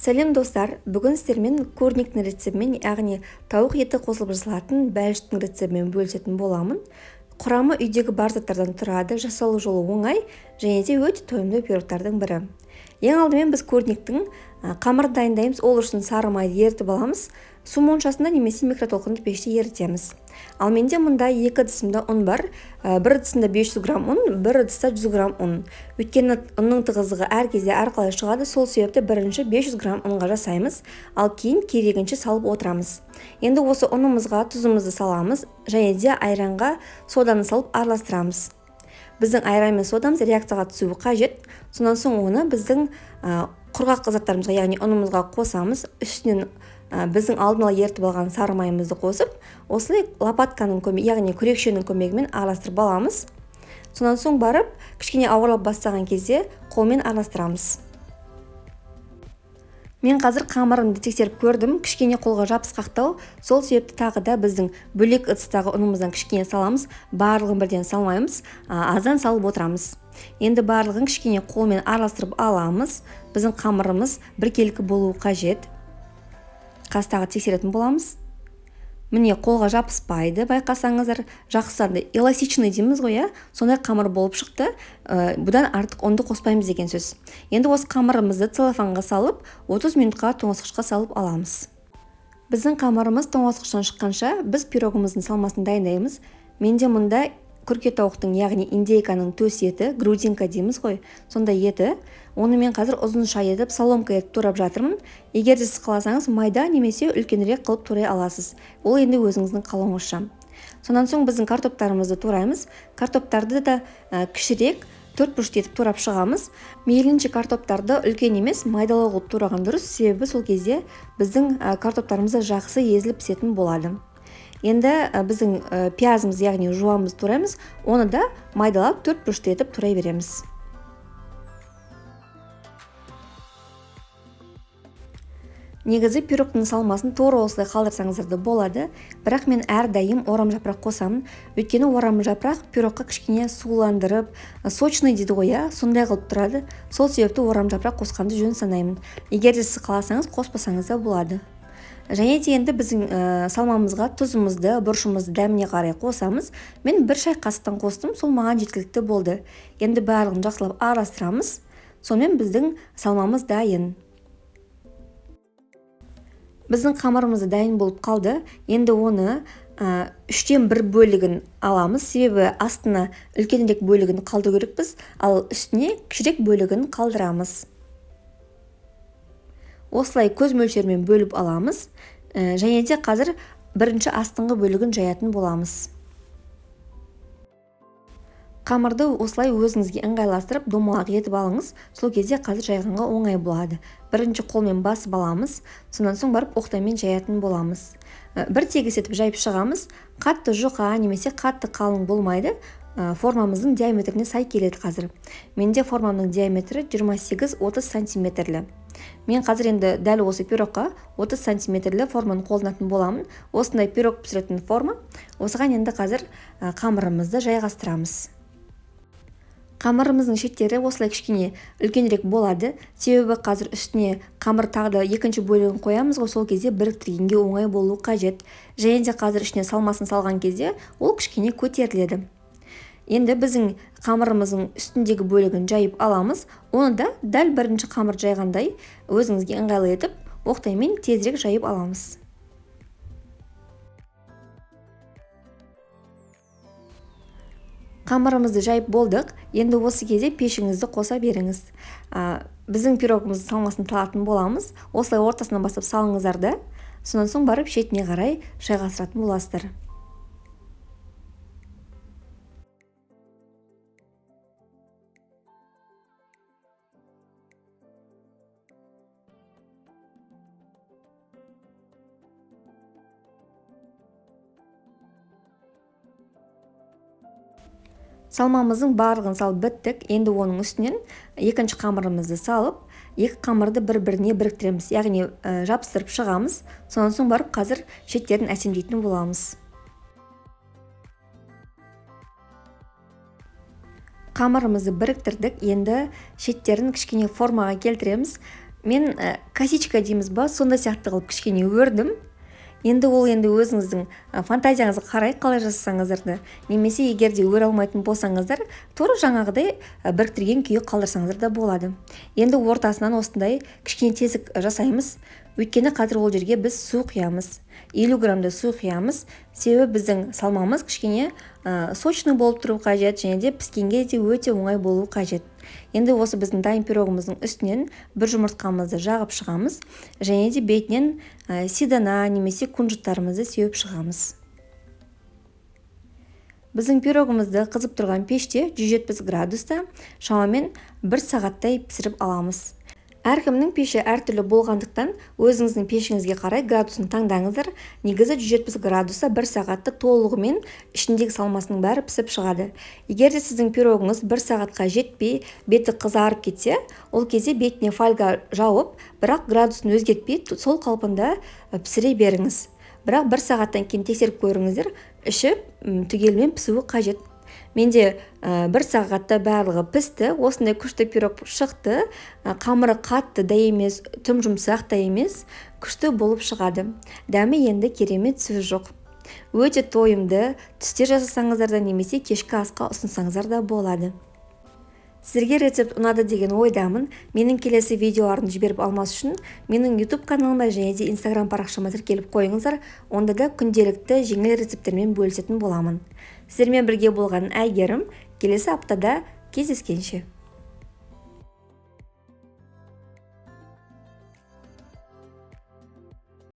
Сәлем достар, бүгін сіздермен көрнектің рецептімен, яғни тауық еті қосылып жасалатын бәліштің рецептімен бөлісетін боламын. Құрамы үйдегі бар заттардан тұрады, жасалу жолы оңай және де өте тойымды пирогтардың бірі. Ең алдымен біз көрнектің қамырын дайындаймыз. Ол үшін сары майды ерітіп аламыз. Су моншасында немесе микротолқынды пеште ерітеміз. Ал менде мұнда 2 ыдысымда ұн бар. Бір ыдысында 500 грамм ұн, бір ыдыста 100 грамм ұн. Өйткені ұнның тығыздығы әр кезде әрқалай шығады. Сол себепті бірінші 500 грамм ұнға жасаймыз, ал кейін керегінше салып отырамыз. Енді осы ұнымызға тұзымызды саламыз және де айранға соданы салып араластырамыз. Біздің айран мен содамыз реакцияға түсуі қажет. Сонан соң оны біздің құрғақ заттарымызға, яғни ұнымызға қосамыз. Үстінен біздің алдын ала ерітіп алған сары майымызды қосып, осылай лопатканың көмегімен, яғни күрекшенің көмегімен араластырып аламыз. Сонан соң барып, кішкене ауырлап бастаған кезде қолмен араластырамыз. Мен қазір қамырымды тексеріп көрдім, кішкене қолға жабысқақтау. Сол себепті тағы да біздің бөлек ыдыстағы ұнымыздан кішкене саламыз, барлығын бірден салмаймыз, аздан салып отырамыз. Енді барлығын кішкене қолмен араластырып аламыз. Біздің қамырымыз біркелкі болуы қажет. Қастағы тексеретін боламыз. Міне қолға жабыспайды, байқасаңыздар, жақсарды эластичный дейміз ғой, сондай қамыр болып шықты. Бұдан артық ұнды қоспаймыз деген сөз. Енді осы қамырымызды целлофанға салып, 30 минутқа тоңазытқышқа салып аламыз. Біздің қамырымыз тоңазытқыштан шыққанша біз пирогымыздың салмасын дайындаймыз. Менде мұнда күрке тауықтың, яғни индейканың төс еті, грудинка дейміз ғой, сондай еті. Оны мен қазір ұзынша етіп, соломка етіп турап жатырмын. Егер де сіз қаласаңыз, майда немесе үлкенірек қылып турай аласыз. Ол енді өзіңіздің қалауыңызша. Сонан соң біздің картоптарымызды тураймыз. Картоптарды да кішірек 4 бұрышты етіп турап шығамыз. Мейлінше картоптарды үлкен емес, майдалау қылып тураған дұрыс, себебі сол кезде біздің картоптарымызды жақсы езіліп пісетін болады. Енді біздің пиязымыз, яғни жуамызды тураймыз. Оны да майдалап 4 бұрышты етіп турай береміз. Негізі пирогтың салмасын тура осылай қалдырсаңыздар да болады, бірақ мен әрдайым орам жапырақ қосамын. Өйткені орам жапырақ пирогқа кішкене суландырып, сочный дейді ғой, сондай қылып тұрады. Сол себепті орам жапырақ қосқанды жөн санаймын. Егер де сіз қаласаңыз, қоспасаңыз да болады. Және де енді біздің салмамызға тұзымызды, бұрышымызды дәміне қарай қосамыз. Мен 1 шай қасықтан қостым, сол маған жеткілікті болды. Енді барлығын жақсылап араластырамыз. Сонымен біздің салмамыз дайын. Біздің қамырымызды дайын болып қалды. Енді оны 3-тен 1 бөлігін аламыз. Себебі астына үлкенірек бөлігін қалдыру керекпіз, ал үстіне кішірек бөлігін қалдырамыз. Осылай көз мөлшерімен бөліп аламыз. Және де қазір бірінші астыңғы бөлігін жаятын боламыз. Қамырды осылай өзіңізге ыңғайластырып, домалақ етіп алыңыз. Сол кезде қазір жайғанға оңай болады. Бірінші қолмен басып аламыз, сонан соң барып оқтаймен жаятын боламыз. Бір тегіс етіп жайып шығамыз. Қатты жұқа немесе қатты қалың болмайды. Формамыздың диаметріне сай келеді қазір. Менде формамның диаметрі 28-30 сантиметрлі. Мен қазір енді дәл осы пирогқа 30 сантиметрлі форманы қолданатын боламын. Осындай пирог пісіретін форма. Осыған енді қазір қамырымызды жайғастырамыз. Қамырымыздың шеттері осылай кішкене үлкенірек болады. Себебі қазір үстіне қамыр тағы да екінші бөлігін қоямыз ғой, сол кезде біріктіргенге оңай болуы қажет. Және де қазір ішіне салмасын салған кезде ол кішкене көтеріледі. Енді біздің қамырымыздың үстіндегі бөлігін жайып аламыз. Оны да дәл бірінші қамыр жайғандай өзіңізге ыңғайлы етіп, оқтаймен тезірек жайып аламыз. Қамырымызды жайып болдық. Енді осы кезде пешіңізді қоса беріңіз. Біздің пирогымыздың салмасын салатын боламыз. Осылай ортасынан бастап салыңыздар да, сонан соң барып шетіне қарай жайғастыратын боласыздар. Салмамыздың барлығын салып біттік. Енді оның үстінен екінші қамырымызды салып, екі қамырды бір-біріне біріктіреміз, яғни жабыстырып шығамыз. Сонан соң барып қазір шеттерін әсемдейтін боламыз. Қамырымызды біріктірдік. Енді шеттерін кішкене формаға келтіреміз. Мен косичка дейміз ба, сондай сияқты қылып кішкене өрдім. Енді өзіңіздің фантазияңызға қарай қалай жасасаңыздар да, немесе егер де өре алмайтын болсаңыздар, тура жаңағыдай біріктірген күйі қалдырсаңыздар да болады. Енді ортасынан осындай кішкене тесік жасаймыз. Өйткені қазір ол жерге біз су құямыз. 50 граммды су құямыз. Себебі біздің салмамыз кішкене сочный болып тұру қажет, және де піскенге де өте оңай болу қажет. Енді осы біздің дайын пирогымыздың үстінен бір жұмыртқамызды жағып шығамыз, және де бетінен сидана немесе кунжуттарымызды сеуіп шығамыз. Біздің пирогымызды қызып тұрған пеште 170 градуста шамамен 1 сағаттай пісіріп аламыз. Әркімнің пеші әртүрлі болғандықтан өзіңіздің пешіңізге қарай градусын таңдаңыздар. Негізі 170 градуста 1 сағатты толығымен ішіндегі салмасының бәрі пісіп шығады. Егер де сіздің пирогыңыз 1 сағатқа жетпей, беті қызарып кетсе, ол кезде бетіне фольга жауып, бірақ градусын өзгертпей, сол қалпында пісіре беріңіз. Бірақ 1 сағаттан кейін тексеріп көріңіздер, іші түгелімен пісуі қажет. Менде 1 сағатта барлығы пісті, осындай күшті пирог шықты, қамыры қатты да емес, тым жұмсақ та емес, күшті болып шығады. Дәмі енді керемет сөз жоқ. Өте тойымды, түстер жасасаңыздар да немесе кешкі асқа ұсынсаңыздар да болады. Сіздерге рецепт ұнады деген ойдамын. Менің келесі видеоларын жіберіп алмас үшін менің YouTube каналыма және де Instagram парақшама тіркеліп қойыңыздар. Онда да күнделікті жеңіл рецепттермен бөлісетін боламын. Сіздермен бірге болған Әйгерім. Келесі аптада кездескенше.